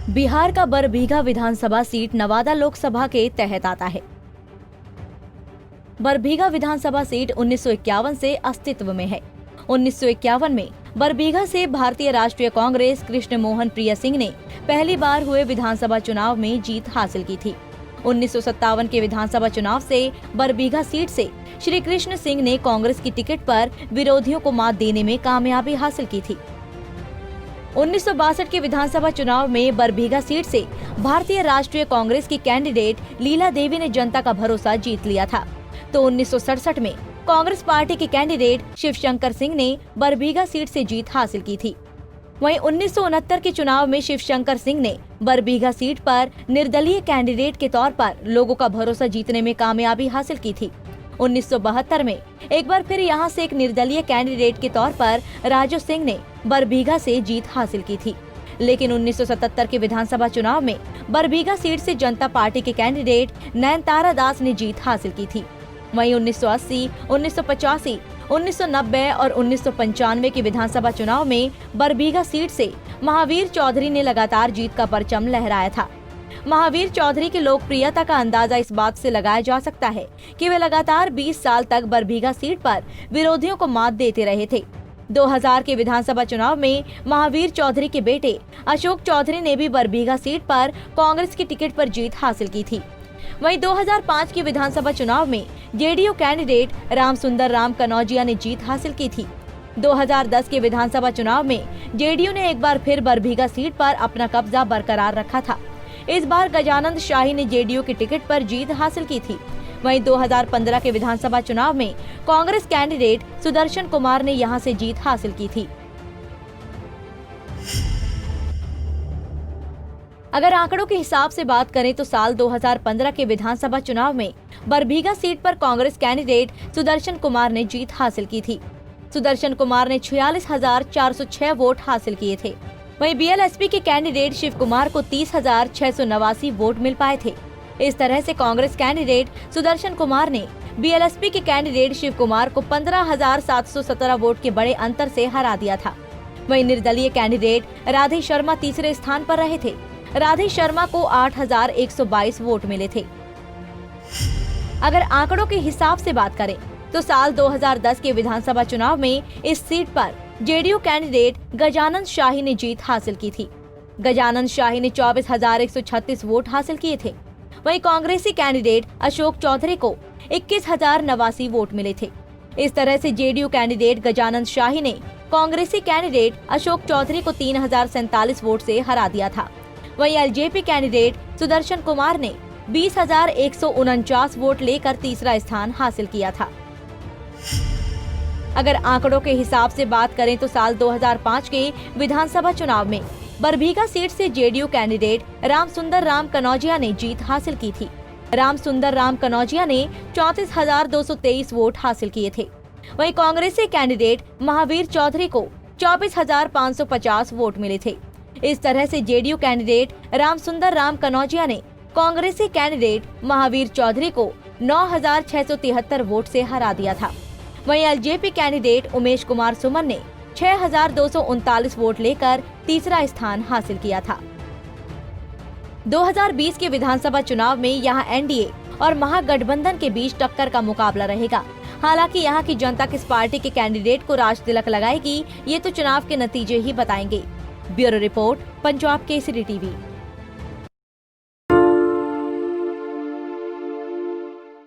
बिहार का बरबीघा विधानसभा सीट नवादा लोकसभा के तहत आता है। बरबीघा विधानसभा सीट 1951 से अस्तित्व में है। 1951 में बरबीघा से भारतीय राष्ट्रीय कांग्रेस कृष्ण मोहन प्रिय सिंह ने पहली बार हुए विधानसभा चुनाव में जीत हासिल की थी। 1957 के विधानसभा चुनाव से बरबीघा सीट से श्री कृष्ण सिंह ने कांग्रेस की टिकट पर विरोधियों को मात देने में कामयाबी हासिल की थी। 1962 के विधानसभा चुनाव में बरबीघा सीट से भारतीय राष्ट्रीय कांग्रेस की कैंडिडेट लीला देवी ने जनता का भरोसा जीत लिया था। तो 1967 में कांग्रेस पार्टी के कैंडिडेट शिवशंकर सिंह ने बरबीघा सीट से जीत हासिल की थी। वहीं 1969 के चुनाव में शिवशंकर सिंह ने बरबीघा सीट पर निर्दलीय कैंडिडेट के तौर पर लोगों का भरोसा जीतने में कामयाबी हासिल की थी। 1972 में एक बार फिर यहां से एक निर्दलीय कैंडिडेट के तौर पर राजू सिंह ने बरबीघा से जीत हासिल की थी। लेकिन 1977 के विधानसभा चुनाव में बरबीघा सीट से जनता पार्टी के कैंडिडेट नयनतारा दास ने जीत हासिल की थी। वहीं 1980, 1985, 1990 और 1995 के विधानसभा चुनाव में बरबीघा सीट से महावीर चौधरी ने लगातार जीत का परचम लहराया था। महावीर चौधरी की लोकप्रियता का अंदाजा इस बात से लगाया जा सकता है कि वे लगातार 20 साल तक बरबीघा सीट पर विरोधियों को मात देते रहे थे। 2000 के विधानसभा चुनाव में महावीर चौधरी के बेटे अशोक चौधरी ने भी बरबीघा सीट पर कांग्रेस की टिकट पर जीत हासिल की थी। वहीं 2005 के विधानसभा चुनाव में जेडीयू कैंडिडेट रामसुंदर राम कनौजिया ने जीत हासिल की थी। 2010 के विधानसभा चुनाव में जेडीयू ने एक बार फिर बरबीघा सीट पर अपना कब्जा बरकरार रखा था। इस बार गजानंद शाही ने जेडीयू की टिकट पर जीत हासिल की थी। वहीं 2015 के विधानसभा चुनाव में कांग्रेस कैंडिडेट सुदर्शन कुमार ने यहां से जीत हासिल की थी। अगर आंकड़ों के हिसाब से बात करें तो साल 2015 के विधानसभा चुनाव में बरबीघा सीट पर कांग्रेस कैंडिडेट सुदर्शन कुमार ने जीत हासिल की थी। सुदर्शन कुमार ने 46,406 वोट हासिल किए थे। वहीं बीएलएसपी के कैंडिडेट शिव कुमार को 30,689 वोट मिल पाए थे। इस तरह से कांग्रेस कैंडिडेट सुदर्शन कुमार ने बीएलएसपी के कैंडिडेट शिव कुमार को 15,717 वोट के बड़े अंतर से हरा दिया था। वहीं निर्दलीय कैंडिडेट राधे शर्मा तीसरे स्थान पर रहे थे। राधे शर्मा को 8,122 वोट मिले थे। अगर आंकड़ों के हिसाब से बात करें तो साल 2010 के विधानसभा चुनाव में इस सीट पर जेडीयू कैंडिडेट गजानंद शाही ने जीत हासिल की थी। गजानंद शाही ने 24,136 वोट हासिल किए थे। वहीं कांग्रेसी कैंडिडेट अशोक चौधरी को 21,089 वोट मिले थे। इस तरह से जेडीयू कैंडिडेट गजानंद शाही ने कांग्रेसी कैंडिडेट अशोक चौधरी को 3,047 वोट से हरा दिया था। वहीं एलजेपी कैंडिडेट सुदर्शन कुमार ने 20,149 वोट लेकर तीसरा स्थान हासिल किया था। अगर आंकड़ों के हिसाब से बात करें तो साल 2005 के विधानसभा चुनाव में बरबीघा सीट से जेडीयू कैंडिडेट रामसुंदर राम कनौजिया ने जीत हासिल की थी। रामसुंदर राम कनौजिया ने 34,223 वोट हासिल किए थे। वहीं कांग्रेसी कैंडिडेट महावीर चौधरी को 24,550 वोट मिले थे। इस तरह से जेडीयू कैंडिडेट रामसुंदर राम कनौजिया ने कांग्रेसी कैंडिडेट महावीर चौधरी को 9,673 वोट से हरा दिया था। वहीं एलजेपी कैंडिडेट उमेश कुमार सुमन ने 6,239 वोट लेकर तीसरा स्थान हासिल किया था। 2020 के विधानसभा चुनाव में यहां एनडीए और महागठबंधन के बीच टक्कर का मुकाबला रहेगा। हालांकि यहां की जनता किस पार्टी के कैंडिडेट को राज तिलक लगाएगी, ये तो चुनाव के नतीजे ही बताएंगे। Bureau report, Punjab Kesari TV.